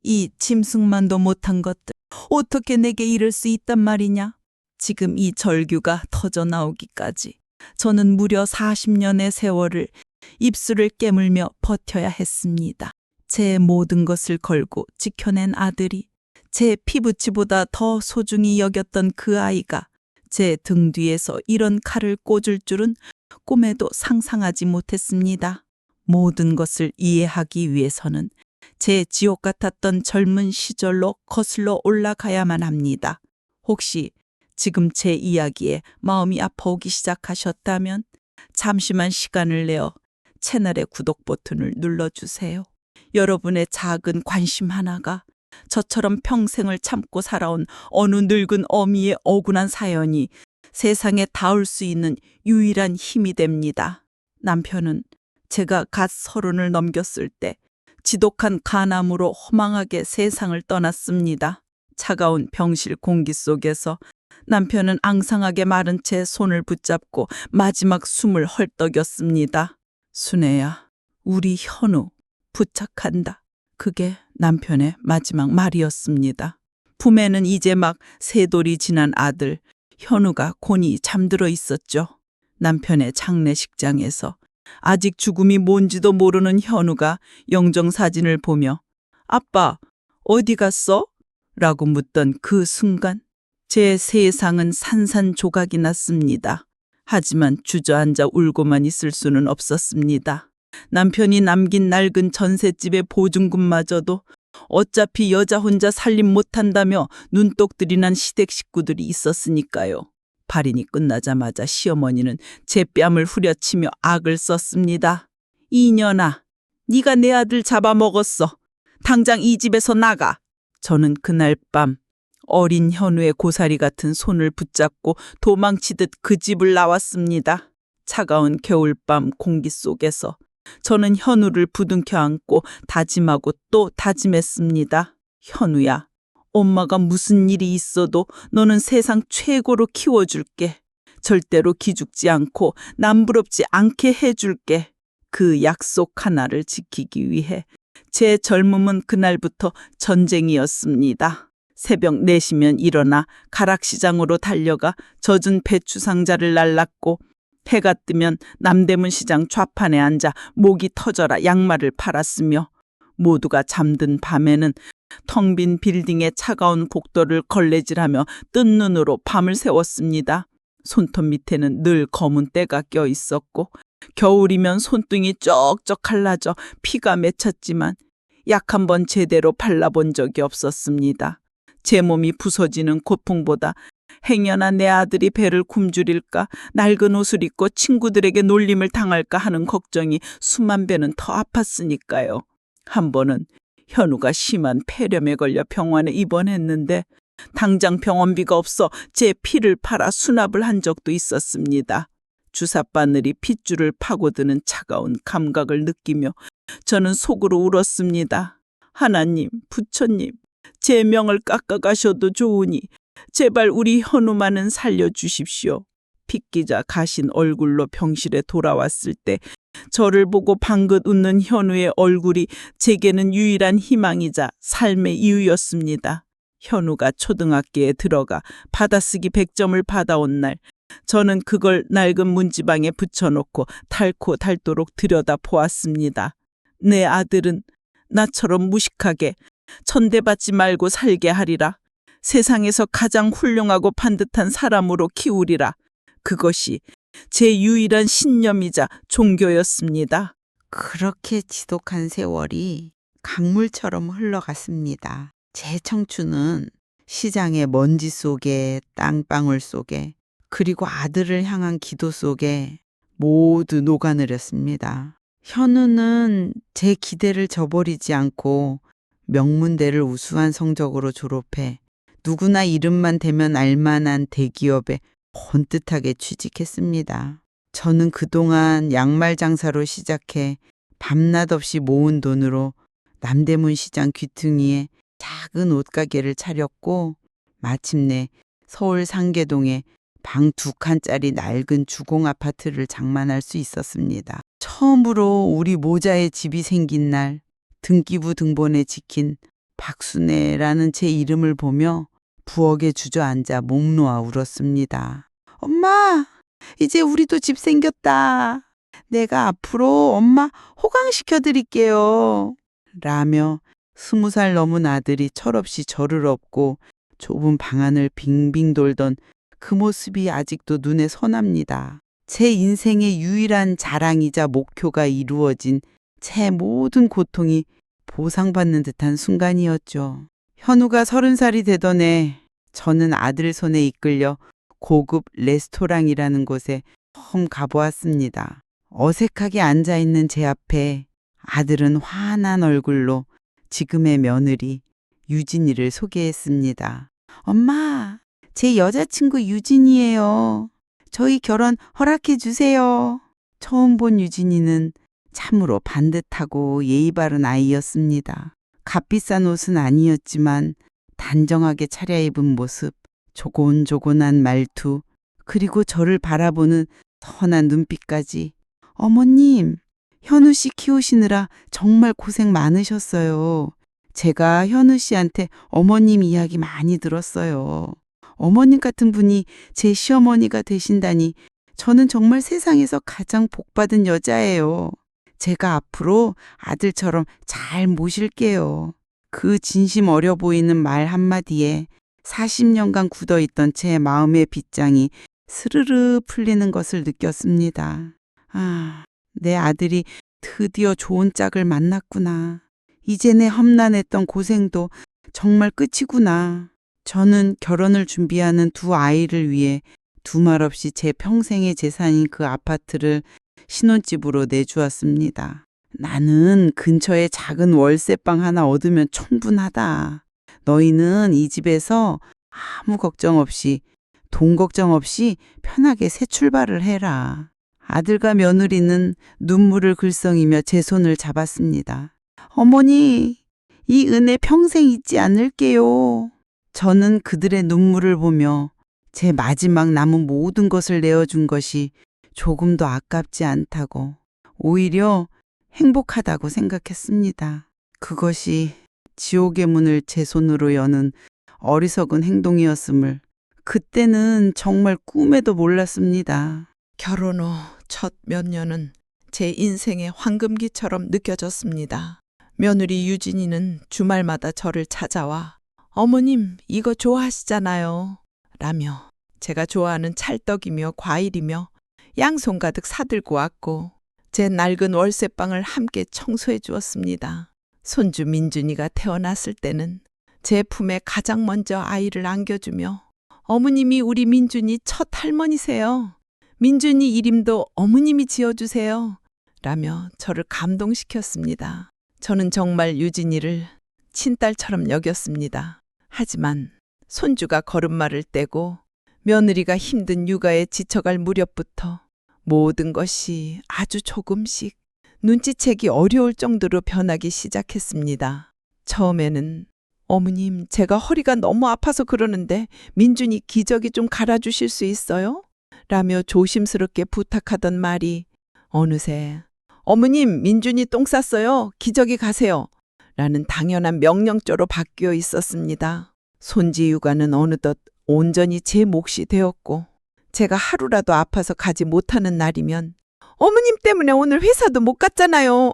이 짐승만도 못한 것들 어떻게 내게 이럴 수 있단 말이냐? 지금 이 절규가 터져 나오기까지 저는 무려 40년의 세월을 입술을 깨물며 버텨야 했습니다. 제 모든 것을 걸고 지켜낸 아들이, 제 피부치보다 더 소중히 여겼던 그 아이가 제 등 뒤에서 이런 칼을 꽂을 줄은 꿈에도 상상하지 못했습니다. 모든 것을 이해하기 위해서는 제 지옥 같았던 젊은 시절로 거슬러 올라가야만 합니다. 혹시 지금 제 이야기에 마음이 아파오기 시작하셨다면 잠시만 시간을 내어 채널의 구독 버튼을 눌러주세요. 여러분의 작은 관심 하나가 저처럼 평생을 참고 살아온 어느 늙은 어미의 억울한 사연이 세상에 닿을 수 있는 유일한 힘이 됩니다. 남편은 제가 갓 30을 넘겼을 때 지독한 간암으로 허망하게 세상을 떠났습니다. 차가운 병실 공기 속에서 남편은 앙상하게 마른 채 손을 붙잡고 마지막 숨을 헐떡였습니다. 순애야, 우리 현우 부착한다. 그게 남편의 마지막 말이었습니다. 품에는 이제 막 3돌이 지난 아들 현우가 곤히 잠들어 있었죠. 남편의 장례식장에서 아직 죽음이 뭔지도 모르는 현우가 영정사진을 보며 아빠, 어디 갔어? 라고 묻던 그 순간 제 세상은 산산조각이 났습니다. 하지만 주저앉아 울고만 있을 수는 없었습니다. 남편이 남긴 낡은 전셋집의 보증금마저도 어차피 여자 혼자 살림 못한다며 눈독들이 난 시댁 식구들이 있었으니까요. 발인이 끝나자마자 시어머니는 제 뺨을 후려치며 악을 썼습니다. 이년아, 네가 내 아들 잡아먹었어. 당장 이 집에서 나가. 저는 그날 밤 어린 현우의 고사리 같은 손을 붙잡고 도망치듯 그 집을 나왔습니다. 차가운 겨울밤 공기 속에서 저는 현우를 부둥켜 안고 다짐하고 또 다짐했습니다. 현우야, 엄마가 무슨 일이 있어도 너는 세상 최고로 키워줄게. 절대로 기죽지 않고 남부럽지 않게 해줄게. 그 약속 하나를 지키기 위해 제 젊음은 그날부터 전쟁이었습니다. 새벽 4시면 일어나 가락시장으로 달려가 젖은 배추 상자를 날랐고 해가 뜨면 남대문 시장 좌판에 앉아 목이 터져라 양말을 팔았으며 모두가 잠든 밤에는 텅 빈 빌딩의 차가운 복도를 걸레질하며 뜬 눈으로 밤을 새웠습니다. 손톱 밑에는 늘 검은 때가 껴 있었고 겨울이면 손등이 쩍쩍 갈라져 피가 맺혔지만 약 한 번 제대로 발라본 적이 없었습니다. 제 몸이 부서지는 고통보다 행여나 내 아들이 배를 굶주릴까 낡은 옷을 입고 친구들에게 놀림을 당할까 하는 걱정이 수만 배는 더 아팠으니까요. 한 번은 현우가 심한 폐렴에 걸려 병원에 입원했는데 당장 병원비가 없어 제 피를 팔아 수납을 한 적도 있었습니다. 주사바늘이 핏줄을 파고드는 차가운 감각을 느끼며 저는 속으로 울었습니다. 하나님, 부처님, 제 명을 깎아가셔도 좋으니 제발 우리 현우만은 살려주십시오. 핏기자 가신 얼굴로 병실에 돌아왔을 때 저를 보고 방긋 웃는 현우의 얼굴이 제게는 유일한 희망이자 삶의 이유였습니다. 현우가 초등학교에 들어가 받아쓰기 100점을 받아온 날 저는 그걸 낡은 문지방에 붙여놓고 닳고 닳도록 들여다보았습니다. 내 아들은 나처럼 무식하게 천대받지 말고 살게 하리라. 세상에서 가장 훌륭하고 반듯한 사람으로 키우리라. 그것이 제 유일한 신념이자 종교였습니다. 그렇게 지독한 세월이 강물처럼 흘러갔습니다. 제 청춘은 시장의 먼지 속에 땅방울 속에 그리고 아들을 향한 기도 속에 모두 녹아내렸습니다. 현우는 제 기대를 저버리지 않고 명문대를 우수한 성적으로 졸업해 누구나 이름만 대면 알만한 대기업에 번듯하게 취직했습니다. 저는 그동안 양말 장사로 시작해 밤낮 없이 모은 돈으로 남대문 시장 귀퉁이에 작은 옷가게를 차렸고 마침내 서울 상계동에 방 2칸짜리 낡은 주공 아파트를 장만할 수 있었습니다. 처음으로 우리 모자의 집이 생긴 날 등기부 등본에 찍힌 박순애라는 제 이름을 보며 부엌에 주저앉아 목 놓아 울었습니다. 엄마, 이제 우리도 집 생겼다. 내가 앞으로 엄마 호강시켜 드릴게요. 라며 20살 넘은 아들이 철없이 저를 업고 좁은 방 안을 빙빙 돌던 그 모습이 아직도 눈에 선합니다. 제 인생의 유일한 자랑이자 목표가 이루어진 제 모든 고통이 보상받는 듯한 순간이었죠. 현우가 30살이 되던 해 저는 아들 손에 이끌려 고급 레스토랑이라는 곳에 처음 가보았습니다. 어색하게 앉아있는 제 앞에 아들은 환한 얼굴로 지금의 며느리 유진이를 소개했습니다. 엄마, 제 여자친구 유진이에요. 저희 결혼 허락해 주세요. 처음 본 유진이는 참으로 반듯하고 예의 바른 아이였습니다. 값비싼 옷은 아니었지만 단정하게 차려입은 모습, 조곤조곤한 말투, 그리고 저를 바라보는 선한 눈빛까지. 어머님, 현우 씨 키우시느라 정말 고생 많으셨어요. 제가 현우 씨한테 어머님 이야기 많이 들었어요. 어머님 같은 분이 제 시어머니가 되신다니 저는 정말 세상에서 가장 복받은 여자예요. 제가 앞으로 아들처럼 잘 모실게요. 그 진심 어려 보이는 말 한마디에 40년간 굳어있던 제 마음의 빗장이 스르르 풀리는 것을 느꼈습니다. 아, 내 아들이 드디어 좋은 짝을 만났구나. 이제 내 험난했던 고생도 정말 끝이구나. 저는 결혼을 준비하는 두 아이를 위해 두말 없이 제 평생의 재산인 그 아파트를 신혼집으로 내주었습니다. 나는 근처에 작은 월세방 하나 얻으면 충분하다. 너희는 이 집에서 아무 걱정 없이, 돈 걱정 없이 편하게 새 출발을 해라. 아들과 며느리는 눈물을 글썽이며 제 손을 잡았습니다. 어머니, 이 은혜 평생 잊지 않을게요. 저는 그들의 눈물을 보며 제 마지막 남은 모든 것을 내어준 것이 조금도 아깝지 않다고, 오히려 행복하다고 생각했습니다. 그것이 지옥의 문을 제 손으로 여는 어리석은 행동이었음을 그때는 정말 꿈에도 몰랐습니다. 결혼 후 첫 몇 년은 제 인생의 황금기처럼 느껴졌습니다. 며느리 유진이는 주말마다 저를 찾아와 어머님 이거 좋아하시잖아요 라며 제가 좋아하는 찰떡이며 과일이며 양손 가득 사들고 왔고 제 낡은 월세방을 함께 청소해 주었습니다. 손주 민준이가 태어났을 때는 제 품에 가장 먼저 아이를 안겨주며 어머님이 우리 민준이 첫 할머니세요. 민준이 이름도 어머님이 지어주세요. 라며 저를 감동시켰습니다. 저는 정말 유진이를 친딸처럼 여겼습니다. 하지만 손주가 걸음마를 떼고 며느리가 힘든 육아에 지쳐갈 무렵부터 모든 것이 아주 조금씩 눈치채기 어려울 정도로 변하기 시작했습니다. 처음에는 어머님, 제가 허리가 너무 아파서 그러는데 민준이 기저귀 좀 갈아주실 수 있어요? 라며 조심스럽게 부탁하던 말이 어느새 어머님, 민준이 똥 쌌어요. 기저귀 가세요. 라는 당연한 명령조로 바뀌어 있었습니다. 손지 육아는 어느덧 온전히 제 몫이 되었고 제가 하루라도 아파서 가지 못하는 날이면 어머님 때문에 오늘 회사도 못 갔잖아요.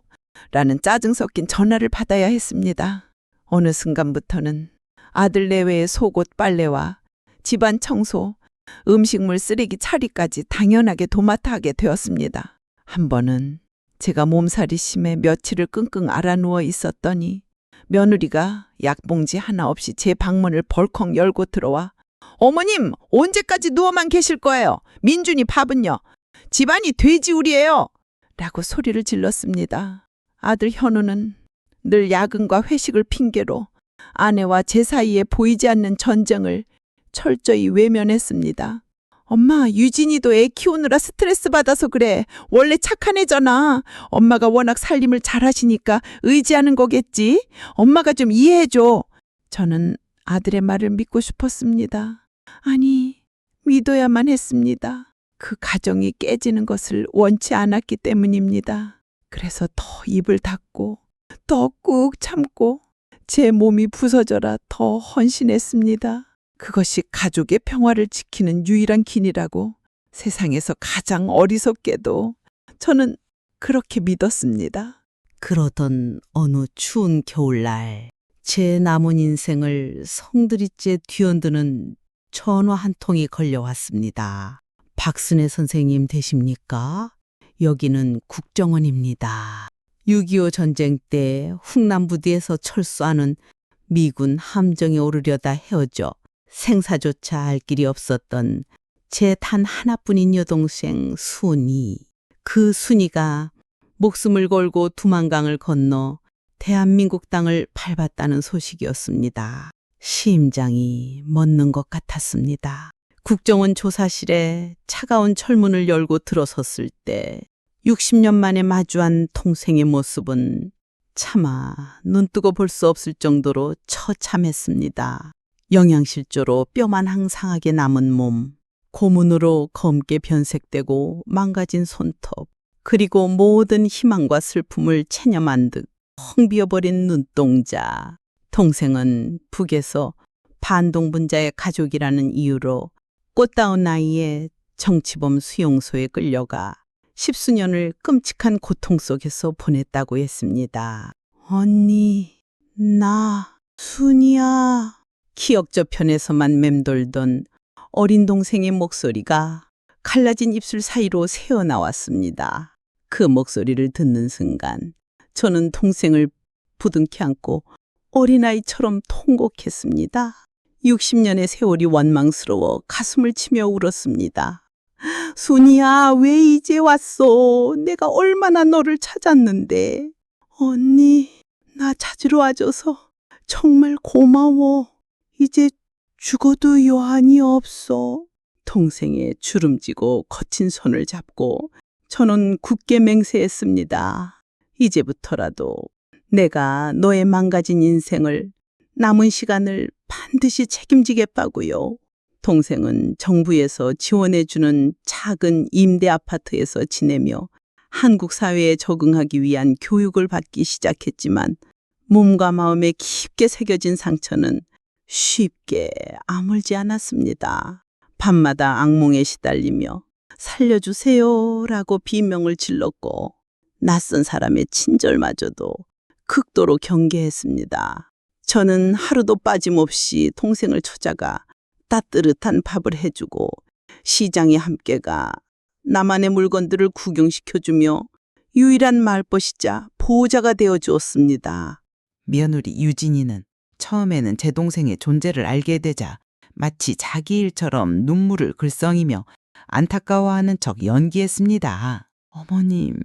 라는 짜증 섞인 전화를 받아야 했습니다. 어느 순간부터는 아들 내외의 속옷 빨래와 집안 청소, 음식물 쓰레기 처리까지 당연하게 도맡아 하게 되었습니다. 한 번은 제가 몸살이 심해 며칠을 끙끙 앓아누워 있었더니 며느리가 약봉지 하나 없이 제 방문을 벌컥 열고 들어와 어머님, 언제까지 누워만 계실 거예요? 민준이 밥은요? 집안이 돼지우리예요. 라고 소리를 질렀습니다. 아들 현우는 늘 야근과 회식을 핑계로 아내와 제 사이에 보이지 않는 전쟁을 철저히 외면했습니다. 엄마, 유진이도 애 키우느라 스트레스 받아서 그래. 원래 착한 애잖아. 엄마가 워낙 살림을 잘하시니까 의지하는 거겠지. 엄마가 좀 이해해줘. 저는 아들의 말을 믿고 싶었습니다. 아니, 믿어야만 했습니다. 그 가정이 깨지는 것을 원치 않았기 때문입니다. 그래서 더 입을 닫고 더 꾹 참고 제 몸이 부서져라 더 헌신했습니다. 그것이 가족의 평화를 지키는 유일한 길이라고 세상에서 가장 어리석게도 저는 그렇게 믿었습니다. 그러던 어느 추운 겨울날 제 남은 인생을 성들이째 뒤흔드는 전화 한 통이 걸려왔습니다. 박순애 선생님 되십니까? 여기는 국정원입니다. 6.25 전쟁 때 흥남부두에서 철수하는 미군 함정에 오르려다 헤어져 생사조차 알 길이 없었던 제 단 하나뿐인 여동생 순이. 그 순이가 목숨을 걸고 두만강을 건너 대한민국 땅을 밟았다는 소식이었습니다. 심장이 멎는 것 같았습니다. 국정원 조사실에 차가운 철문을 열고 들어섰을 때 60년 만에 마주한 동생의 모습은 차마 눈뜨고 볼 수 없을 정도로 처참했습니다. 영양실조로 뼈만 항상하게 남은 몸, 고문으로 검게 변색되고 망가진 손톱, 그리고 모든 희망과 슬픔을 체념한 듯 텅 비어버린 눈동자. 동생은 북에서 반동분자의 가족이라는 이유로 꽃다운 나이에 정치범 수용소에 끌려가 10수년을 끔찍한 고통 속에서 보냈다고 했습니다. 언니, 나 순이야. 기억 저편에서만 맴돌던 어린 동생의 목소리가 갈라진 입술 사이로 새어나왔습니다. 그 목소리를 듣는 순간 저는 동생을 부둥켜 안고 어린아이처럼 통곡했습니다. 60년의 세월이 원망스러워 가슴을 치며 울었습니다. 순이야, 왜 이제 왔어? 내가 얼마나 너를 찾았는데. 언니, 나 찾으러 와줘서 정말 고마워. 이제 죽어도 여한이 없어. 동생의 주름지고 거친 손을 잡고 저는 굳게 맹세했습니다. 이제부터라도 내가 너의 망가진 인생을, 남은 시간을 반드시 책임지겠다고요. 동생은 정부에서 지원해주는 작은 임대 아파트에서 지내며 한국 사회에 적응하기 위한 교육을 받기 시작했지만 몸과 마음에 깊게 새겨진 상처는 쉽게 아물지 않았습니다. 밤마다 악몽에 시달리며 살려주세요라고 비명을 질렀고 낯선 사람의 친절마저도 극도로 경계했습니다. 저는 하루도 빠짐없이 동생을 찾아가 따뜻한 밥을 해주고 시장에 함께 가 나만의 물건들을 구경시켜주며 유일한 말벗이자 보호자가 되어주었습니다. 며느리 유진이는 처음에는 제 동생의 존재를 알게 되자 마치 자기 일처럼 눈물을 글썽이며 안타까워하는 척 연기했습니다. 어머님,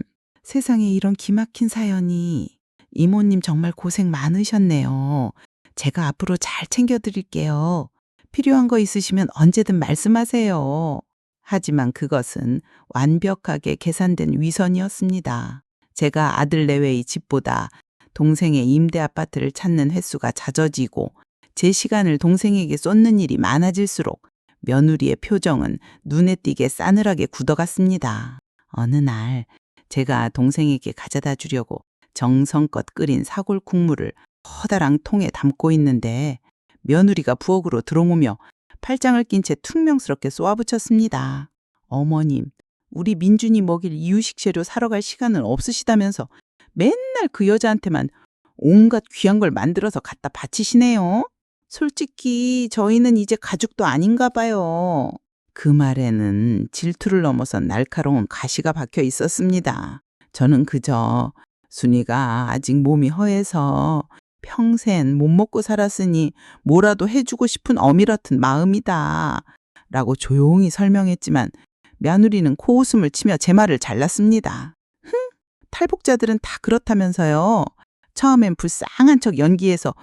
세상에 이런 기막힌 사연이. 이모님 정말 고생 많으셨네요. 제가 앞으로 잘 챙겨드릴게요. 필요한 거 있으시면 언제든 말씀하세요. 하지만 그것은 완벽하게 계산된 위선이었습니다. 제가 아들 내외의 집보다 동생의 임대 아파트를 찾는 횟수가 잦아지고 제 시간을 동생에게 쏟는 일이 많아질수록 며느리의 표정은 눈에 띄게 싸늘하게 굳어갔습니다. 어느 날 제가 동생에게 가져다 주려고 정성껏 끓인 사골 국물을 커다란 통에 담고 있는데 며느리가 부엌으로 들어오며 팔짱을 낀 채 퉁명스럽게 쏘아붙였습니다. 어머님, 우리 민준이 먹일 이유식 재료 사러 갈 시간은 없으시다면서 맨날 그 여자한테만 온갖 귀한 걸 만들어서 갖다 바치시네요. 솔직히 저희는 이제 가족도 아닌가 봐요. 그 말에는 질투를 넘어선 날카로운 가시가 박혀 있었습니다. 저는 그저 순이가 아직 몸이 허해서 평생 못 먹고 살았으니 뭐라도 해주고 싶은 어미같은 마음이다 라고 조용히 설명했지만 며느리는 코웃음을 치며 제 말을 잘랐습니다. 탈북자들은 다 그렇다면서요. 처음엔 불쌍한 척 연기해서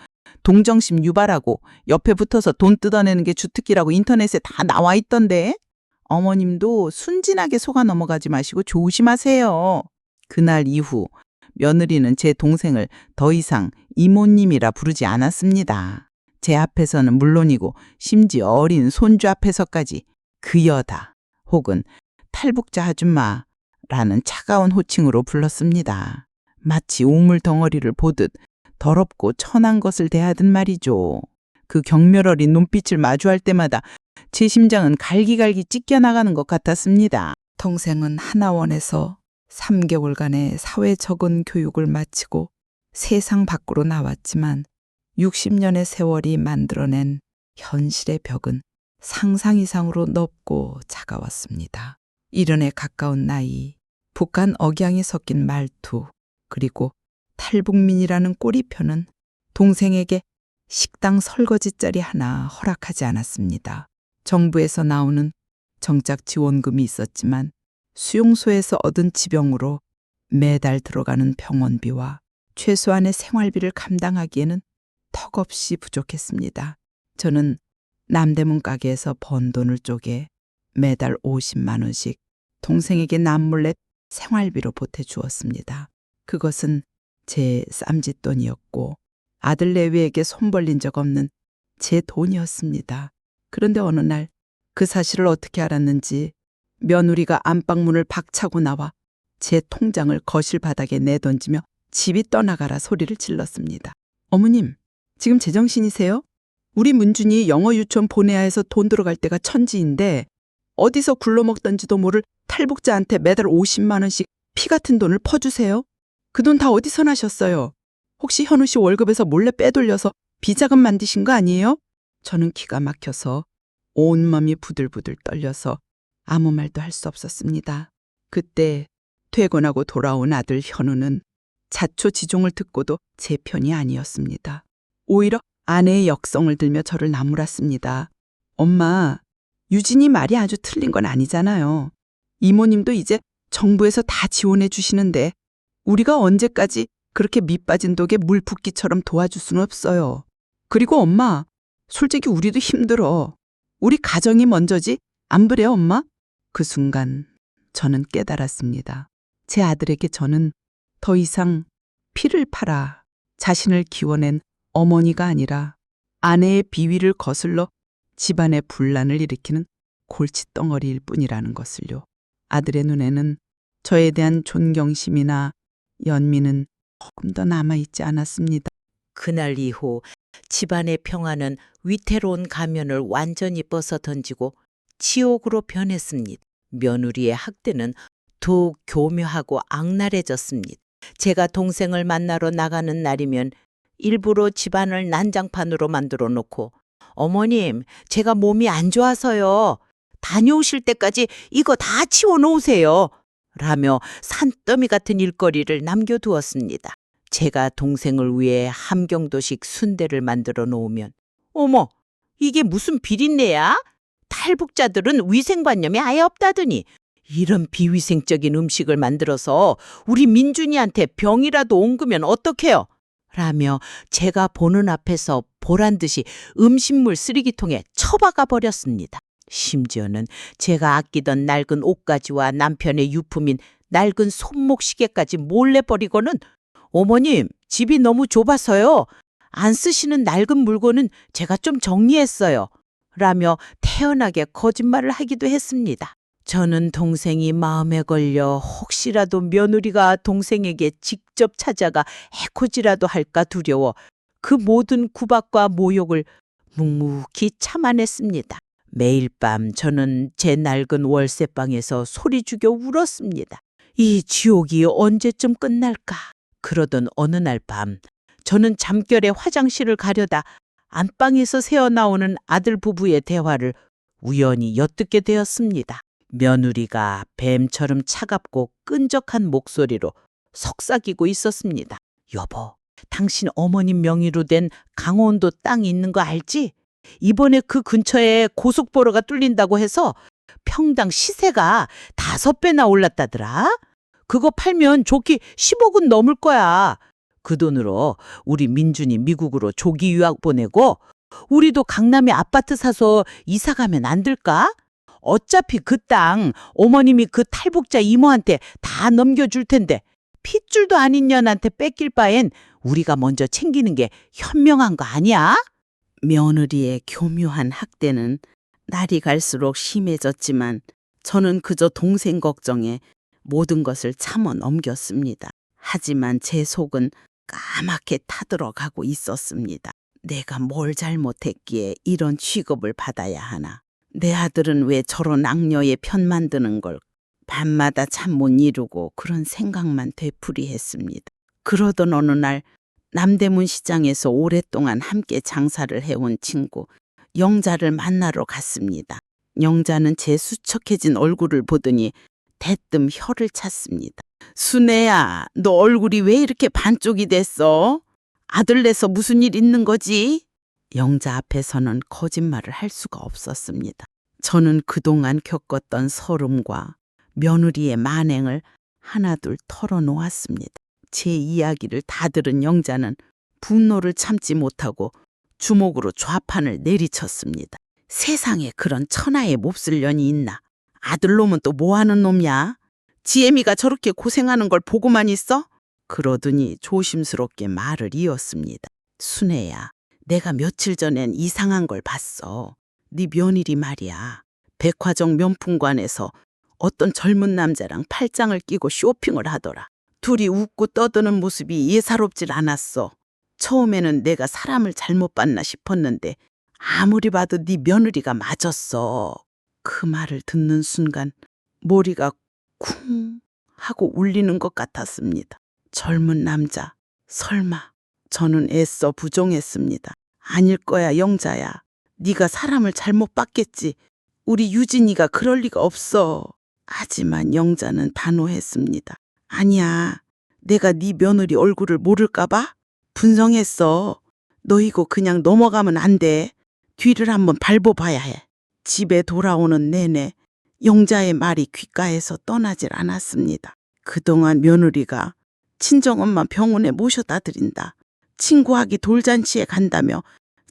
동정심 유발하고 옆에 붙어서 돈 뜯어내는 게 주특기라고 인터넷에 다 나와 있던데. 어머님도 순진하게 속아 넘어가지 마시고 조심하세요. 그날 이후 며느리는 제 동생을 더 이상 이모님이라 부르지 않았습니다. 제 앞에서는 물론이고 심지어 어린 손주 앞에서까지 그 여다 혹은 탈북자 아줌마라는 차가운 호칭으로 불렀습니다. 마치 우물 덩어리를 보듯 더럽고 천한 것을 대하든 말이죠. 그 경멸 어린 눈빛을 마주할 때마다 제 심장은 갈기갈기 찢겨나가는 것 같았습니다. 동생은 하나원에서 3개월간의 사회 적응 교육을 마치고 세상 밖으로 나왔지만 60년의 세월이 만들어낸 현실의 벽은 상상 이상으로 넓고 차가웠습니다. 70에 가까운 나이, 북한 억양이 섞인 말투, 그리고 탈북민이라는 꼬리표는 동생에게 식당 설거지 자리 하나 허락하지 않았습니다. 정부에서 나오는 정작 지원금이 있었지만 수용소에서 얻은 지병으로 매달 들어가는 병원비와 최소한의 생활비를 감당하기에는 턱없이 부족했습니다. 저는 남대문 가게에서 번 돈을 쪼개 매달 50만 원씩 동생에게 남몰래 생활비로 보태주었습니다. 그것은 제 쌈짓돈이었고 아들 내외에게 손 벌린 적 없는 제 돈이었습니다. 그런데 어느 날 그 사실을 어떻게 알았는지 며느리가 안방문을 박차고 나와 제 통장을 거실 바닥에 내던지며 집이 떠나가라 소리를 질렀습니다. 어머님, 지금 제정신이세요? 우리 문준이 영어 유치원 보내야 해서 돈 들어갈 때가 천지인데 어디서 굴러먹던지도 모를 탈북자한테 매달 50만 원씩 피 같은 돈을 퍼주세요? 그 돈 다 어디서 나셨어요? 혹시 현우 씨 월급에서 몰래 빼돌려서 비자금 만드신 거 아니에요? 저는 기가 막혀서 온몸이 부들부들 떨려서 아무 말도 할 수 없었습니다. 그때 퇴근하고 돌아온 아들 현우는 자초지종을 듣고도 제 편이 아니었습니다. 오히려 아내의 역성을 들며 저를 나무랐습니다. 엄마, 유진이 말이 아주 틀린 건 아니잖아요. 이모님도 이제 정부에서 다 지원해 주시는데 우리가 언제까지 그렇게 밑빠진 독에 물 붓기처럼 도와줄 수는 없어요. 그리고 엄마, 솔직히 우리도 힘들어. 우리 가정이 먼저지 안 그래요, 엄마? 그 순간 저는 깨달았습니다. 제 아들에게 저는 더 이상 피를 팔아 자신을 기워낸 어머니가 아니라 아내의 비위를 거슬러 집안의 분란을 일으키는 골칫덩어리일 뿐이라는 것을요. 아들의 눈에는 저에 대한 존경심이나 연민은 조금 더 남아있지 않았습니다. 그날 이후 집안의 평화는 위태로운 가면을 완전히 벗어던지고 치욕으로 변했습니다. 며느리의 학대는 더욱 교묘하고 악랄해졌습니다. 제가 동생을 만나러 나가는 날이면 일부러 집안을 난장판으로 만들어 놓고 어머님, 제가 몸이 안 좋아서요. 다녀오실 때까지 이거 다 치워놓으세요. 라며 산더미 같은 일거리를 남겨두었습니다. 제가 동생을 위해 함경도식 순대를 만들어 놓으면 어머, 이게 무슨 비린내야? 탈북자들은 위생관념이 아예 없다더니 이런 비위생적인 음식을 만들어서 우리 민준이한테 병이라도 옮기면 어떡해요? 라며 제가 보는 앞에서 보란듯이 음식물 쓰레기통에 처박아 버렸습니다. 심지어는 제가 아끼던 낡은 옷가지와 남편의 유품인 낡은 손목시계까지 몰래 버리고는 어머님, 집이 너무 좁아서요. 안 쓰시는 낡은 물건은 제가 좀 정리했어요. 라며 태연하게 거짓말을 하기도 했습니다. 저는 동생이 마음에 걸려 혹시라도 며느리가 동생에게 직접 찾아가 해코지라도 할까 두려워 그 모든 구박과 모욕을 묵묵히 참아냈습니다. 매일 밤 저는 제 낡은 월세방에서 소리 죽여 울었습니다. 이 지옥이 언제쯤 끝날까? 그러던 어느 날 밤 저는 잠결에 화장실을 가려다 안방에서 새어나오는 아들 부부의 대화를 우연히 엿듣게 되었습니다. 며느리가 뱀처럼 차갑고 끈적한 목소리로 속삭이고 있었습니다. 여보, 당신 어머님 명의로 된 강원도 땅 있는 거 알지? 이번에 그 근처에 고속도로가 뚫린다고 해서 평당 시세가 5배나 올랐다더라. 그거 팔면 좋게 10억은 넘을 거야. 그 돈으로 우리 민준이 미국으로 조기 유학 보내고 우리도 강남에 아파트 사서 이사 가면 안 될까? 어차피 그 땅 어머님이 그 탈북자 이모한테 다 넘겨줄 텐데 핏줄도 아닌 년한테 뺏길 바엔 우리가 먼저 챙기는 게 현명한 거 아니야? 며느리의 교묘한 학대는 날이 갈수록 심해졌지만 저는 그저 동생 걱정에 모든 것을 참아 넘겼습니다. 하지만 제 속은 까맣게 타들어가고 있었습니다. 내가 뭘 잘못했기에 이런 취급을 받아야 하나. 내 아들은 왜 저런 악녀의 편만 드는 걸 밤마다 잠 못 이루고 그런 생각만 되풀이했습니다. 그러던 어느 날 남대문 시장에서 오랫동안 함께 장사를 해온 친구 영자를 만나러 갔습니다. 영자는 제 수척해진 얼굴을 보더니 대뜸 혀를 찼습니다. 순애야, 너 얼굴이 왜 이렇게 반쪽이 됐어? 아들 내서 무슨 일 있는 거지? 영자 앞에서는 거짓말을 할 수가 없었습니다. 저는 그동안 겪었던 서름과 며느리의 만행을 하나둘 털어놓았습니다. 제 이야기를 다 들은 영자는 분노를 참지 못하고 주먹으로 좌판을 내리쳤습니다. 세상에 그런 천하의 몹쓸 년이 있나? 아들놈은 또 뭐하는 놈이야? 지혜미가 저렇게 고생하는 걸 보고만 있어? 그러더니 조심스럽게 말을 이었습니다. 순애야, 내가 며칠 전엔 이상한 걸 봤어. 네 며느리 말이야. 백화점 명품관에서 어떤 젊은 남자랑 팔짱을 끼고 쇼핑을 하더라. 둘이 웃고 떠드는 모습이 예사롭질 않았어. 처음에는 내가 사람을 잘못 봤나 싶었는데 아무리 봐도 네 며느리가 맞았어. 그 말을 듣는 순간 머리가 쿵 하고 울리는 것 같았습니다. 젊은 남자, 설마. 저는 애써 부정했습니다. 아닐 거야, 영자야. 네가 사람을 잘못 봤겠지. 우리 유진이가 그럴 리가 없어. 하지만 영자는 단호했습니다. 아니야, 내가 네 며느리 얼굴을 모를까 봐? 분성했어. 너 이거 그냥 넘어가면 안 돼. 뒤를 한번 밟아봐야 해. 집에 돌아오는 내내 영자의 말이 귓가에서 떠나질 않았습니다. 그동안 며느리가 친정엄마 병원에 모셔다 드린다. 친구하기 돌잔치에 간다며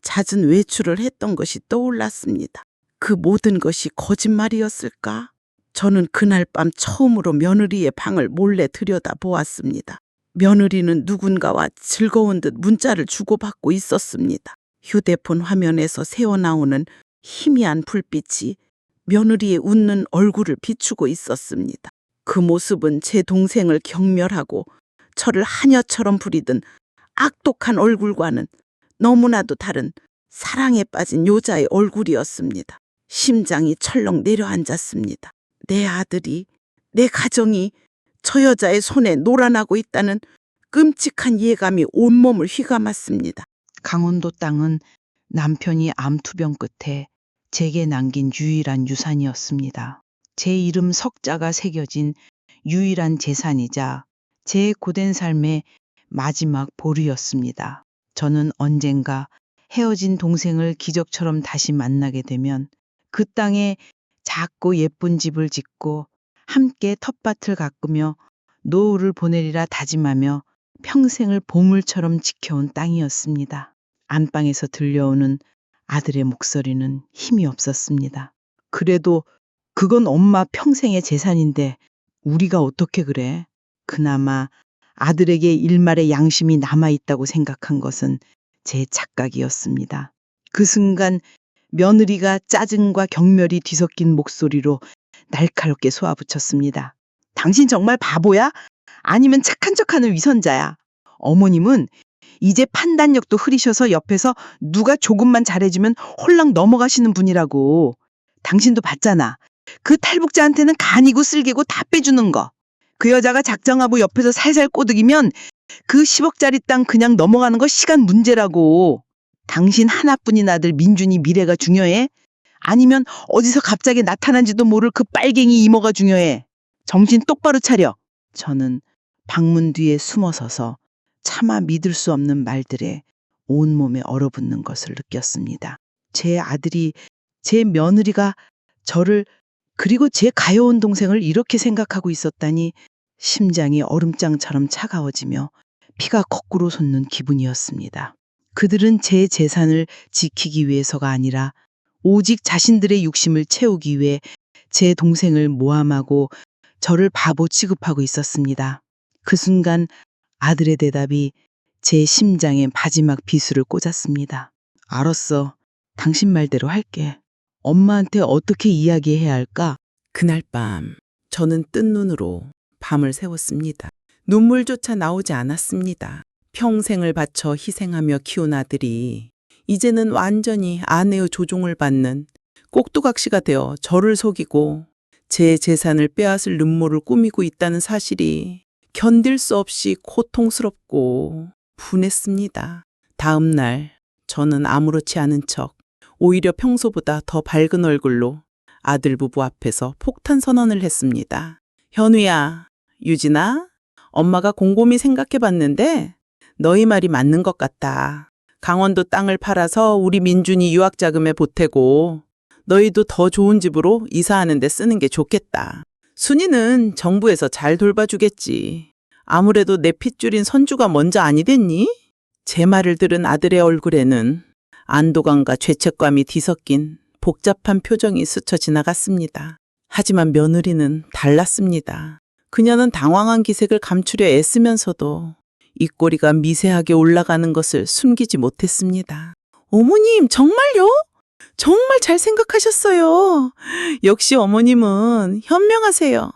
잦은 외출을 했던 것이 떠올랐습니다. 그 모든 것이 거짓말이었을까? 저는 그날 밤 처음으로 며느리의 방을 몰래 들여다보았습니다. 며느리는 누군가와 즐거운 듯 문자를 주고받고 있었습니다. 휴대폰 화면에서 새어나오는 희미한 불빛이 며느리의 웃는 얼굴을 비추고 있었습니다. 그 모습은 제 동생을 경멸하고 저를 하녀처럼 부리던 악독한 얼굴과는 너무나도 다른 사랑에 빠진 여자의 얼굴이었습니다. 심장이 철렁 내려앉았습니다. 내 아들이, 내 가정이 저 여자의 손에 놀아나고 있다는 끔찍한 예감이 온몸을 휘감았습니다. 강원도 땅은 남편이 암투병 끝에 제게 남긴 유일한 유산이었습니다. 제 이름 석자가 새겨진 유일한 재산이자 제 고된 삶의 마지막 보루였습니다. 저는 언젠가 헤어진 동생을 기적처럼 다시 만나게 되면 그 땅에 작고 예쁜 집을 짓고 함께 텃밭을 가꾸며 노후를 보내리라 다짐하며 평생을 보물처럼 지켜온 땅이었습니다. 안방에서 들려오는 아들의 목소리는 힘이 없었습니다. 그래도 그건 엄마 평생의 재산인데 우리가 어떻게 그래? 그나마 아들에게 일말의 양심이 남아있다고 생각한 것은 제 착각이었습니다. 그 순간 며느리가 짜증과 경멸이 뒤섞인 목소리로 날카롭게 쏘아붙였습니다. 당신 정말 바보야? 아니면 착한 척하는 위선자야? 어머님은 이제 판단력도 흐리셔서 옆에서 누가 조금만 잘해주면 홀랑 넘어가시는 분이라고. 당신도 봤잖아. 그 탈북자한테는 간이고 쓸개고 다 빼주는 거. 그 여자가 작정하고 옆에서 살살 꼬드기면 그 10억짜리 땅 그냥 넘어가는 거 시간 문제라고. 당신 하나뿐인 아들 민준이 미래가 중요해? 아니면 어디서 갑자기 나타난지도 모를 그 빨갱이 이모가 중요해? 정신 똑바로 차려. 저는 방문 뒤에 숨어서서 차마 믿을 수 없는 말들에 온몸에 얼어붙는 것을 느꼈습니다. 제 아들이, 제 며느리가 저를 그리고 제 가여운 동생을 이렇게 생각하고 있었다니 심장이 얼음장처럼 차가워지며 피가 거꾸로 솟는 기분이었습니다. 그들은 제 재산을 지키기 위해서가 아니라 오직 자신들의 욕심을 채우기 위해 제 동생을 모함하고 저를 바보 취급하고 있었습니다. 그 순간 아들의 대답이 제 심장에 마지막 비수를 꽂았습니다. 알았어. 당신 말대로 할게. 엄마한테 어떻게 이야기해야 할까? 그날 밤 저는 뜬 눈으로 밤을 새웠습니다. 눈물조차 나오지 않았습니다. 평생을 바쳐 희생하며 키운 아들이 이제는 완전히 아내의 조종을 받는 꼭두각시가 되어 저를 속이고 제 재산을 빼앗을 음모를 꾸미고 있다는 사실이 견딜 수 없이 고통스럽고 분했습니다. 다음 날 저는 아무렇지 않은 척 오히려 평소보다 더 밝은 얼굴로 아들 부부 앞에서 폭탄 선언을 했습니다. 현우야, 유진아, 엄마가 곰곰이 생각해 봤는데 너희 말이 맞는 것 같다. 강원도 땅을 팔아서 우리 민준이 유학 자금에 보태고 너희도 더 좋은 집으로 이사하는 데 쓰는 게 좋겠다. 순이는 정부에서 잘 돌봐주겠지. 아무래도 내 핏줄인 선주가 먼저 아니겠니? 제 말을 들은 아들의 얼굴에는 안도감과 죄책감이 뒤섞인 복잡한 표정이 스쳐 지나갔습니다. 하지만 며느리는 달랐습니다. 그녀는 당황한 기색을 감추려 애쓰면서도 입꼬리가 미세하게 올라가는 것을 숨기지 못했습니다. 어머님, 정말요? 정말 잘 생각하셨어요. 역시 어머님은 현명하세요.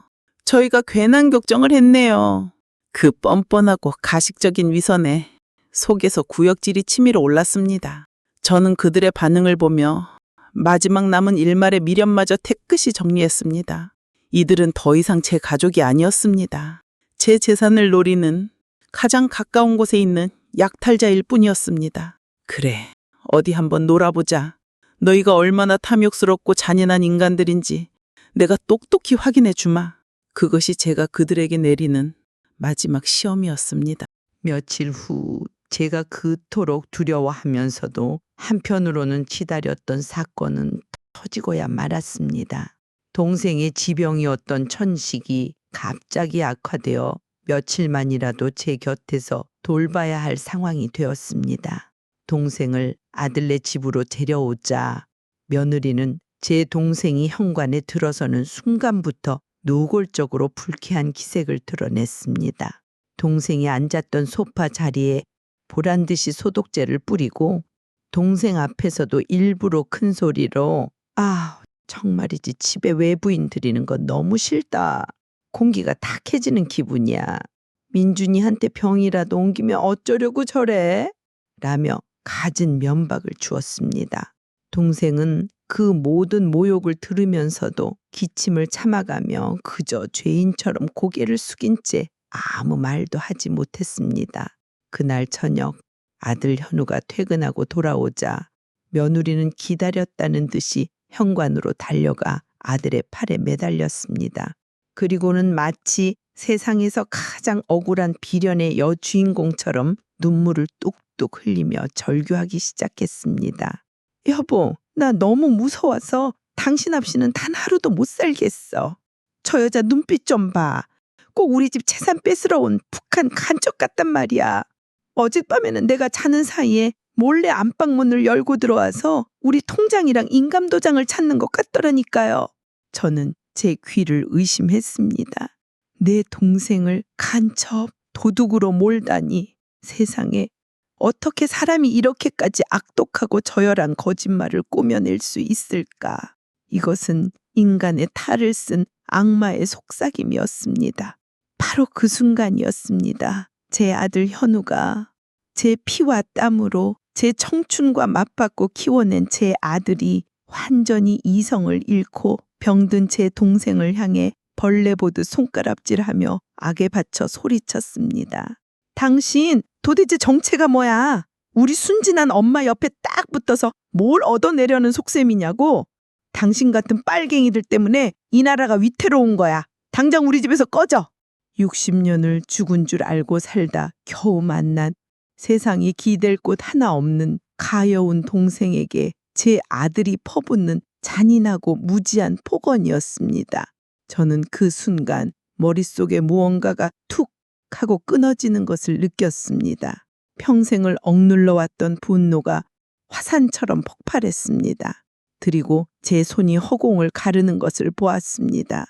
저희가 괜한 걱정을 했네요. 그 뻔뻔하고 가식적인 위선에 속에서 구역질이 치밀어 올랐습니다. 저는 그들의 반응을 보며 마지막 남은 일말의 미련마저 태끗이 정리했습니다. 이들은 더 이상 제 가족이 아니었습니다. 제 재산을 노리는 가장 가까운 곳에 있는 약탈자일 뿐이었습니다. 그래, 어디 한번 놀아보자. 너희가 얼마나 탐욕스럽고 잔인한 인간들인지 내가 똑똑히 확인해 주마. 그것이 제가 그들에게 내리는 마지막 시험이었습니다. 며칠 후 제가 그토록 두려워하면서도 한편으로는 기다렸던 사건은 터지고야 말았습니다. 동생의 지병이었던 천식이 갑자기 악화되어 며칠만이라도 제 곁에서 돌봐야 할 상황이 되었습니다. 동생을 아들네 집으로 데려오자 며느리는 제 동생이 현관에 들어서는 순간부터 노골적으로 불쾌한 기색을 드러냈습니다. 동생이 앉았던 소파 자리에 보란 듯이 소독제를 뿌리고 동생 앞에서도 일부러 큰 소리로 정말이지 집에 외부인 들이는 건 너무 싫다. 공기가 탁해지는 기분이야. 민준이한테 병이라도 옮기면 어쩌려고 저래? 라며 갖은 면박을 주었습니다. 동생은 그 모든 모욕을 들으면서도 기침을 참아가며 그저 죄인처럼 고개를 숙인 채 아무 말도 하지 못했습니다. 그날 저녁 아들 현우가 퇴근하고 돌아오자 며느리는 기다렸다는 듯이 현관으로 달려가 아들의 팔에 매달렸습니다. 그리고는 마치 세상에서 가장 억울한 비련의 여주인공처럼 눈물을 뚝뚝 흘리며 절규하기 시작했습니다. 여보, 나 너무 무서워서 당신 없이는 단 하루도 못 살겠어. 저 여자 눈빛 좀 봐. 꼭 우리 집 재산 뺏으러 온 북한 간첩 같단 말이야. 어젯밤에는 내가 자는 사이에 몰래 안방문을 열고 들어와서 우리 통장이랑 인감도장을 찾는 것 같더라니까요. 저는 제 귀를 의심했습니다. 내 동생을 간첩, 도둑으로 몰다니. 세상에 어떻게 사람이 이렇게까지 악독하고 저열한 거짓말을 꾸며낼 수 있을까? 이것은 인간의 탈을 쓴 악마의 속삭임이었습니다. 바로 그 순간이었습니다. 제 아들 현우가 제 피와 땀으로 제 청춘과 맞받고 키워낸 제 아들이 완전히 이성을 잃고 병든 제 동생을 향해 벌레 보듯 손가락질하며 악에 받쳐 소리쳤습니다. 당신 도대체 정체가 뭐야? 우리 순진한 엄마 옆에 딱 붙어서 뭘 얻어내려는 속셈이냐고? 당신 같은 빨갱이들 때문에 이 나라가 위태로운 거야. 당장 우리 집에서 꺼져. 60년을 죽은 줄 알고 살다 겨우 만난 세상에 기댈 곳 하나 없는 가여운 동생에게 제 아들이 퍼붓는 잔인하고 무지한 폭언이었습니다. 저는 그 순간 머릿속에 무언가가 툭 하고 끊어지는 것을 느꼈습니다. 평생을 억눌러 왔던 분노가 화산처럼 폭발했습니다. 그리고 제 손이 허공을 가르는 것을 보았습니다.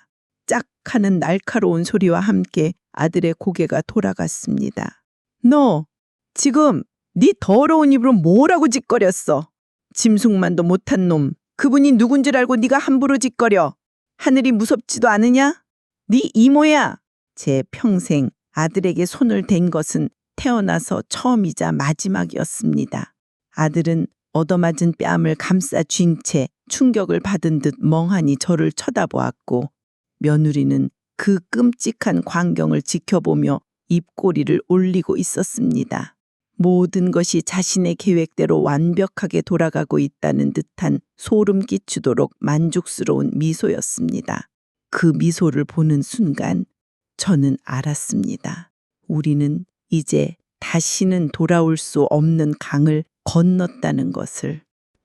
짝 하는 날카로운 소리와 함께 아들의 고개가 돌아갔습니다. 너 지금 네 더러운 입으로 뭐라고 짓거렸어? 짐승만도 못한 놈. 그분이 누군 줄 알고 네가 함부로 짓거려. 하늘이 무섭지도 않으냐? 네 이모야. 제 평생 아들에게 손을 댄 것은 태어나서 처음이자 마지막이었습니다. 아들은 얻어맞은 뺨을 감싸 쥔 채 충격을 받은 듯 멍하니 저를 쳐다보았고, 며느리는 그 끔찍한 광경을 지켜보며 입꼬리를 올리고 있었습니다. 모든 것이 자신의 계획대로 완벽하게 돌아가고 있다는 듯한 소름 끼치도록 만족스러운 미소였습니다. 그 미소를 보는 순간 저는 알았습니다. 우리는 이제 다시는 돌아올 수 없는 강을 건넜다는 것을.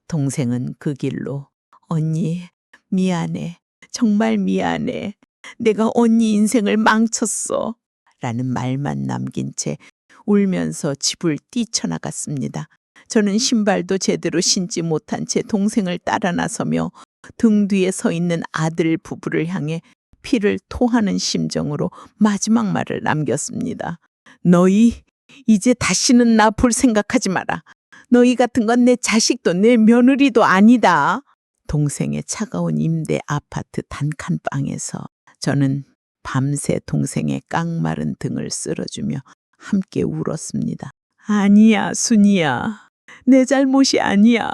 동생은 그 길로 언니 미안해. 정말 미안해. 내가 언니 인생을 망쳤어. 라는 말만 남긴 채 울면서 집을 뛰쳐나갔습니다. 저는 신발도 제대로 신지 못한 채 동생을 따라 나서며 등 뒤에 서 있는 아들 부부를 향해 피를 토하는 심정으로 마지막 말을 남겼습니다. 너희 이제 다시는 나 볼 생각하지 마라. 너희 같은 건 내 자식도 내 며느리도 아니다. 동생의 차가운 임대 아파트 단칸방에서 저는 밤새 동생의 깡마른 등을 쓸어주며 함께 울었습니다. 아니야, 순이야. 내 잘못이 아니야.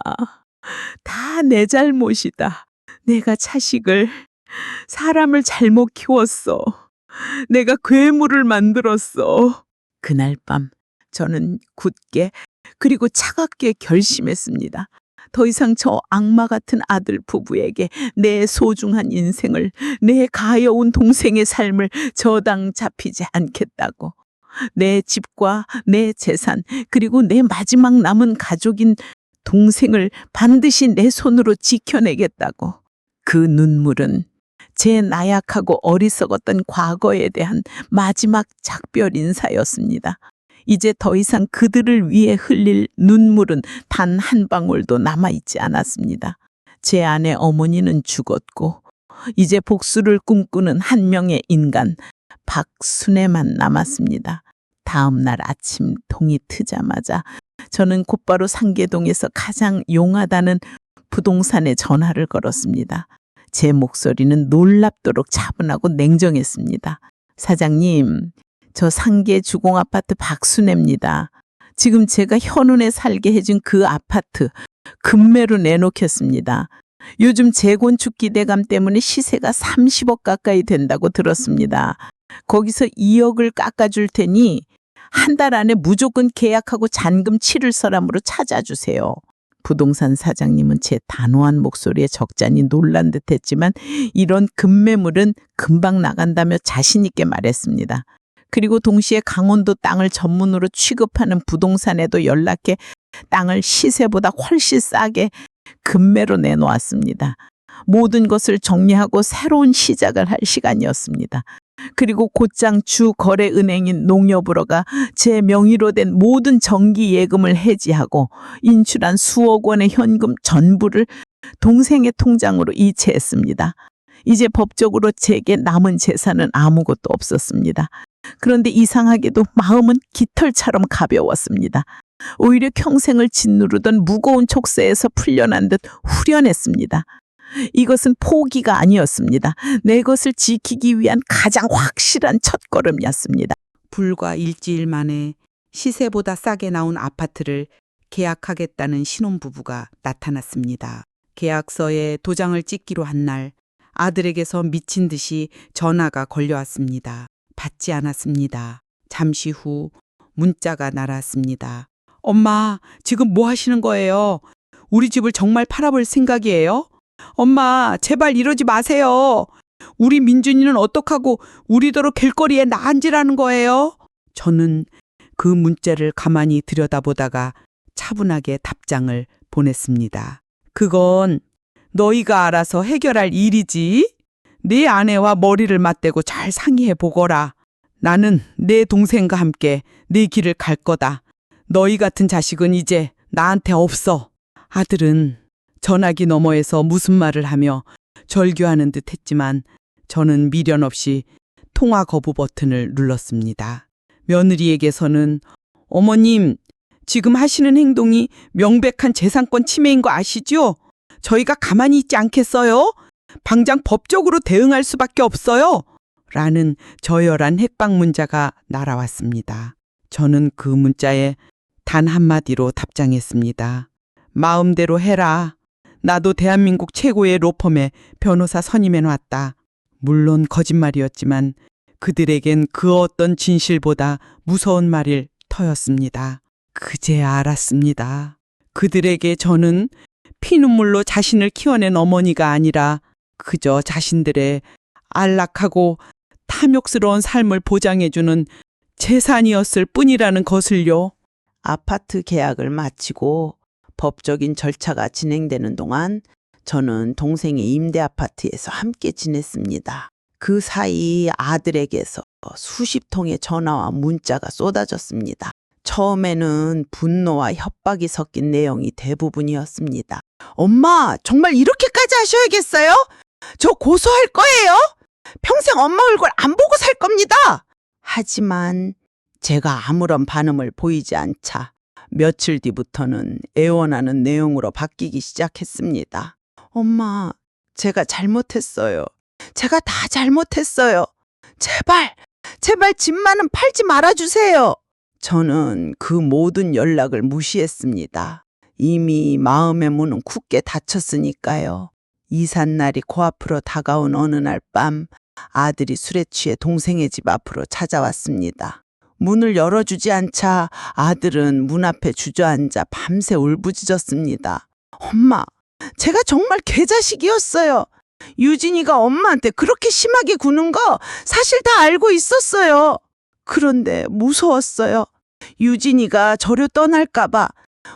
다 내 잘못이다. 내가 자식을, 사람을 잘못 키웠어. 내가 괴물을 만들었어. 그날 밤 저는 굳게 그리고 차갑게 결심했습니다. 더 이상 저 악마 같은 아들 부부에게 내 소중한 인생을, 내 가여운 동생의 삶을 저당 잡히지 않겠다고. 내 집과 내 재산, 그리고 내 마지막 남은 가족인 동생을 반드시 내 손으로 지켜내겠다고. 그 눈물은 제 나약하고 어리석었던 과거에 대한 마지막 작별 인사였습니다. 이제 더 이상 그들을 위해 흘릴 눈물은 단 한 방울도 남아있지 않았습니다. 제 아내 어머니는 죽었고 이제 복수를 꿈꾸는 한 명의 인간 박순애만 남았습니다. 다음 날 아침 동이 트자마자 저는 곧바로 상계동에서 가장 용하다는 부동산에 전화를 걸었습니다. 제 목소리는 놀랍도록 차분하고 냉정했습니다. 사장님, 저 상계 주공아파트 박순애입니다. 지금 제가 현운에 살게 해준 그 아파트 급매로 내놓겠습니다. 요즘 재건축 기대감 때문에 시세가 30억 가까이 된다고 들었습니다. 거기서 2억을 깎아줄 테니 한 달 안에 무조건 계약하고 잔금 치를 사람으로 찾아주세요. 부동산 사장님은 제 단호한 목소리에 적잖이 놀란 듯했지만 이런 급매물은 금방 나간다며 자신 있게 말했습니다. 그리고 동시에 강원도 땅을 전문으로 취급하는 부동산에도 연락해 땅을 시세보다 훨씬 싸게 급매로 내놓았습니다. 모든 것을 정리하고 새로운 시작을 할 시간이었습니다. 그리고 곧장 주거래은행인 농협으로가 제 명의로 된 모든 정기 예금을 해지하고 인출한 수억 원의 현금 전부를 동생의 통장으로 이체했습니다. 이제 법적으로 제게 남은 재산은 아무것도 없었습니다. 그런데 이상하게도 마음은 깃털처럼 가벼웠습니다. 오히려 평생을 짓누르던 무거운 촉새에서 풀려난 듯 후련했습니다. 이것은 포기가 아니었습니다. 내 것을 지키기 위한 가장 확실한 첫걸음이었습니다. 불과 일주일 만에 시세보다 싸게 나온 아파트를 계약하겠다는 신혼부부가 나타났습니다. 계약서에 도장을 찍기로 한 날 아들에게서 미친 듯이 전화가 걸려왔습니다. 받지 않았습니다. 잠시 후 문자가 날아왔습니다. 엄마, 지금 뭐 하시는 거예요? 우리 집을 정말 팔아볼 생각이에요? 엄마, 제발 이러지 마세요. 우리 민준이는 어떡하고 우리더러 길거리에 나앉으라는 거예요? 저는 그 문자를 가만히 들여다보다가 차분하게 답장을 보냈습니다. 그건 너희가 알아서 해결할 일이지. 네 아내와 머리를 맞대고 잘 상의해 보거라. 나는 내 동생과 함께 네 길을 갈 거다. 너희 같은 자식은 이제 나한테 없어. 아들은 전화기 너머에서 무슨 말을 하며 절규하는 듯 했지만 저는 미련 없이 통화 거부 버튼을 눌렀습니다. 며느리에게서는 어머님, 지금 하시는 행동이 명백한 재산권 침해인 거 아시죠? 저희가 가만히 있지 않겠어요? 당장 법적으로 대응할 수밖에 없어요. 라는 저열한 핵방 문자가 날아왔습니다. 저는 그 문자에 단 한마디로 답장했습니다. 마음대로 해라. 나도 대한민국 최고의 로펌에 변호사 선임해놨다. 물론 거짓말이었지만 그들에겐 그 어떤 진실보다 무서운 말일 터였습니다. 그제 알았습니다. 그들에게 저는 피눈물로 자신을 키워낸 어머니가 아니라 그저 자신들의 안락하고 탐욕스러운 삶을 보장해주는 재산이었을 뿐이라는 것을요. 아파트 계약을 마치고 법적인 절차가 진행되는 동안 저는 동생의 임대 아파트에서 함께 지냈습니다. 그 사이 아들에게서 수십 통의 전화와 문자가 쏟아졌습니다. 처음에는 분노와 협박이 섞인 내용이 대부분이었습니다. 엄마, 정말 이렇게까지 하셔야겠어요? 저 고소할 거예요? 평생 엄마 얼굴 안 보고 살 겁니다. 하지만 제가 아무런 반응을 보이지 않자 며칠 뒤부터는 애원하는 내용으로 바뀌기 시작했습니다. 엄마, 제가 잘못했어요. 제가 다 잘못했어요. 제발 집만은 팔지 말아주세요. 저는 그 모든 연락을 무시했습니다. 이미 마음의 문은 굳게 닫혔으니까요. 이삿날이 코앞으로 다가온 어느 날 밤 아들이 술에 취해 동생의 집 앞으로 찾아왔습니다. 문을 열어주지 않자 아들은 문 앞에 주저앉아 밤새 울부짖었습니다. 엄마, 제가 정말 개자식이었어요. 유진이가 엄마한테 그렇게 심하게 구는 거 사실 다 알고 있었어요. 그런데 무서웠어요. 유진이가 저를 떠날까봐,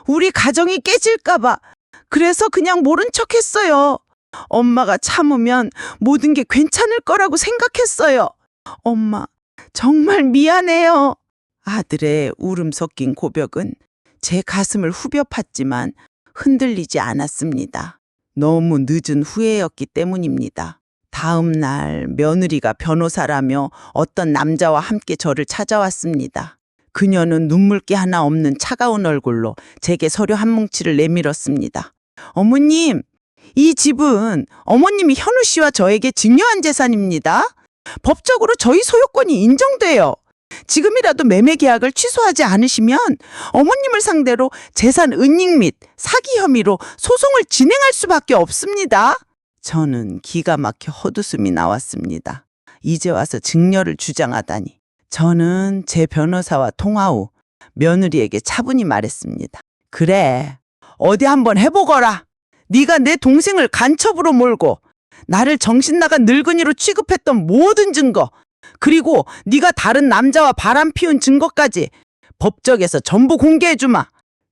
우리 가정이 깨질까봐. 그래서 그냥 모른 척 했어요. 엄마가 참으면 모든 게 괜찮을 거라고 생각했어요. 엄마, 정말 미안해요. 아들의 울음 섞인 고백은 제 가슴을 후벼 팠지만 흔들리지 않았습니다. 너무 늦은 후회였기 때문입니다. 다음 날 며느리가 변호사라며 어떤 남자와 함께 저를 찾아왔습니다. 그녀는 눈물기 하나 없는 차가운 얼굴로 제게 서류 한 뭉치를 내밀었습니다. 어머님, 이 집은 어머님이 현우 씨와 저에게 증여한 재산입니다. 법적으로 저희 소유권이 인정돼요. 지금이라도 매매 계약을 취소하지 않으시면 어머님을 상대로 재산 은닉 및 사기 혐의로 소송을 진행할 수밖에 없습니다. 저는 기가 막혀 헛웃음이 나왔습니다. 이제 와서 증여를 주장하다니. 저는 제 변호사와 통화 후 며느리에게 차분히 말했습니다. 그래, 어디 한번 해보거라. 네가 내 동생을 간첩으로 몰고 나를 정신 나간 늙은이로 취급했던 모든 증거, 그리고 네가 다른 남자와 바람 피운 증거까지 법정에서 전부 공개해주마.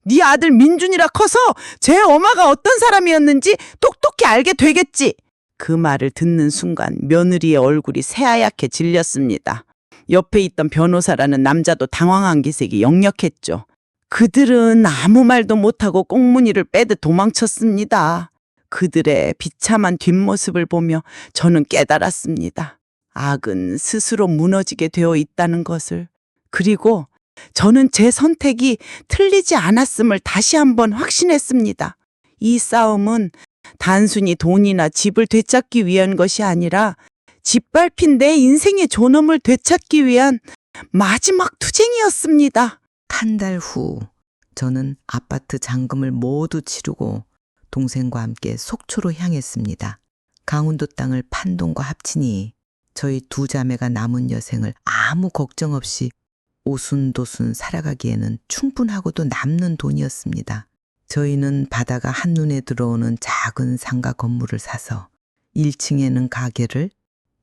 네 아들 민준이라 커서 제 엄마가 어떤 사람이었는지 똑똑히 알게 되겠지. 그 말을 듣는 순간 며느리의 얼굴이 새하얗게 질렸습니다. 옆에 있던 변호사라는 남자도 당황한 기색이 역력했죠. 그들은 아무 말도 못하고 꽁무니를 빼듯 도망쳤습니다. 그들의 비참한 뒷모습을 보며 저는 깨달았습니다. 악은 스스로 무너지게 되어 있다는 것을. 그리고 저는 제 선택이 틀리지 않았음을 다시 한번 확신했습니다. 이 싸움은 단순히 돈이나 집을 되찾기 위한 것이 아니라 짓밟힌 내 인생의 존엄을 되찾기 위한 마지막 투쟁이었습니다. 한 달 후 저는 아파트 잔금을 모두 치르고 동생과 함께 속초로 향했습니다. 강원도 땅을 판 돈과 합치니 저희 두 자매가 남은 여생을 아무 걱정 없이 오순도순 살아가기에는 충분하고도 남는 돈이었습니다. 저희는 바다가 한눈에 들어오는 작은 상가 건물을 사서 1층에는 가게를,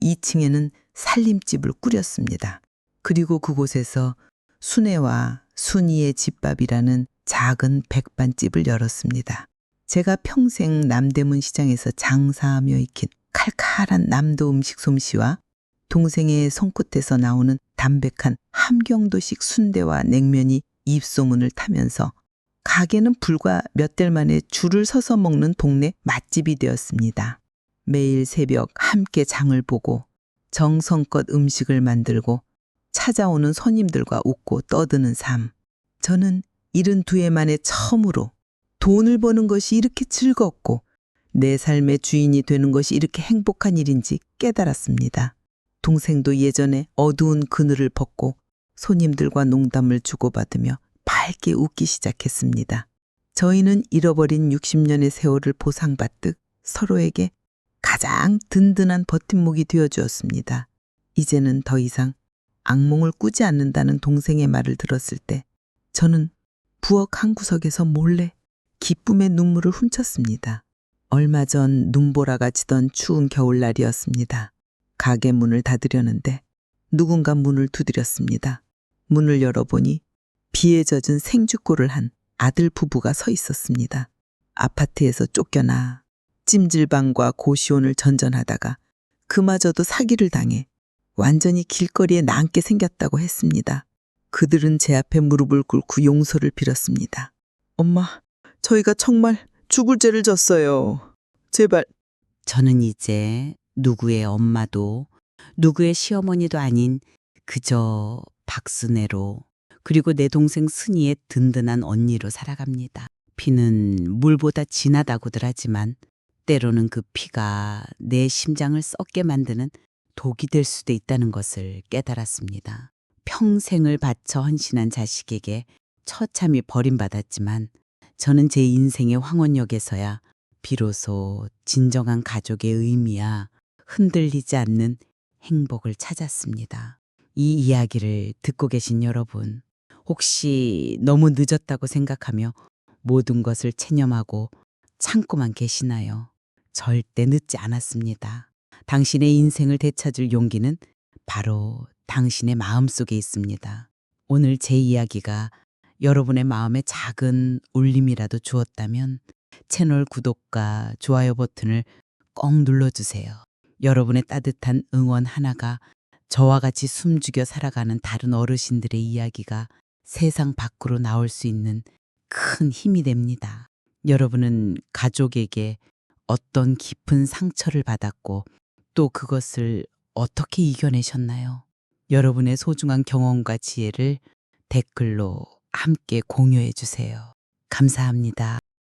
2층에는 살림집을 꾸렸습니다. 그리고 그곳에서 순애와 순이의 집밥이라는 작은 백반집을 열었습니다. 제가 평생 남대문 시장에서 장사하며 익힌 칼칼한 남도 음식 솜씨와 동생의 손끝에서 나오는 담백한 함경도식 순대와 냉면이 입소문을 타면서 가게는 불과 몇 달 만에 줄을 서서 먹는 동네 맛집이 되었습니다. 매일 새벽 함께 장을 보고 정성껏 음식을 만들고 찾아오는 손님들과 웃고 떠드는 삶. 저는 72해 만에 처음으로 돈을 버는 것이 이렇게 즐겁고 내 삶의 주인이 되는 것이 이렇게 행복한 일인지 깨달았습니다. 동생도 예전에 어두운 그늘을 벗고 손님들과 농담을 주고받으며 밝게 웃기 시작했습니다. 저희는 잃어버린 60년의 세월을 보상받듯 서로에게 가장 든든한 버팀목이 되어주었습니다. 이제는 더 이상 악몽을 꾸지 않는다는 동생의 말을 들었을 때 저는 부엌 한 구석에서 몰래 기쁨의 눈물을 훔쳤습니다. 얼마 전 눈보라가 지던 추운 겨울날이었습니다. 가게 문을 닫으려는데 누군가 문을 두드렸습니다. 문을 열어보니 비에 젖은 생쥐꼴을 한 아들 부부가 서 있었습니다. 아파트에서 쫓겨나 찜질방과 고시원을 전전하다가 그마저도 사기를 당해 완전히 길거리에 남게 생겼다고 했습니다. 그들은 제 앞에 무릎을 꿇고 용서를 빌었습니다. 엄마, 저희가 정말 죽을 죄를 졌어요. 제발. 저는 이제 누구의 엄마도 누구의 시어머니도 아닌 그저 박순애로 그리고 내 동생 순이의 든든한 언니로 살아갑니다. 피는 물보다 진하다고들 하지만 때로는 그 피가 내 심장을 썩게 만드는 독이 될 수도 있다는 것을 깨달았습니다. 평생을 바쳐 헌신한 자식에게 처참히 버림받았지만 저는 제 인생의 황혼역에서야 비로소 진정한 가족의 의미야 흔들리지 않는 행복을 찾았습니다. 이 이야기를 듣고 계신 여러분, 혹시 너무 늦었다고 생각하며 모든 것을 체념하고 참고만 계시나요? 절대 늦지 않았습니다. 당신의 인생을 되찾을 용기는 바로 당신의 마음속에 있습니다. 오늘 제 이야기가 여러분의 마음에 작은 울림이라도 주었다면 채널 구독과 좋아요 버튼을 꼭 눌러주세요. 여러분의 따뜻한 응원 하나가 저와 같이 숨죽여 살아가는 다른 어르신들의 이야기가 세상 밖으로 나올 수 있는 큰 힘이 됩니다. 여러분은 가족에게 어떤 깊은 상처를 받았고 또 그것을 어떻게 이겨내셨나요? 여러분의 소중한 경험과 지혜를 댓글로 함께 공유해 주세요. 감사합니다.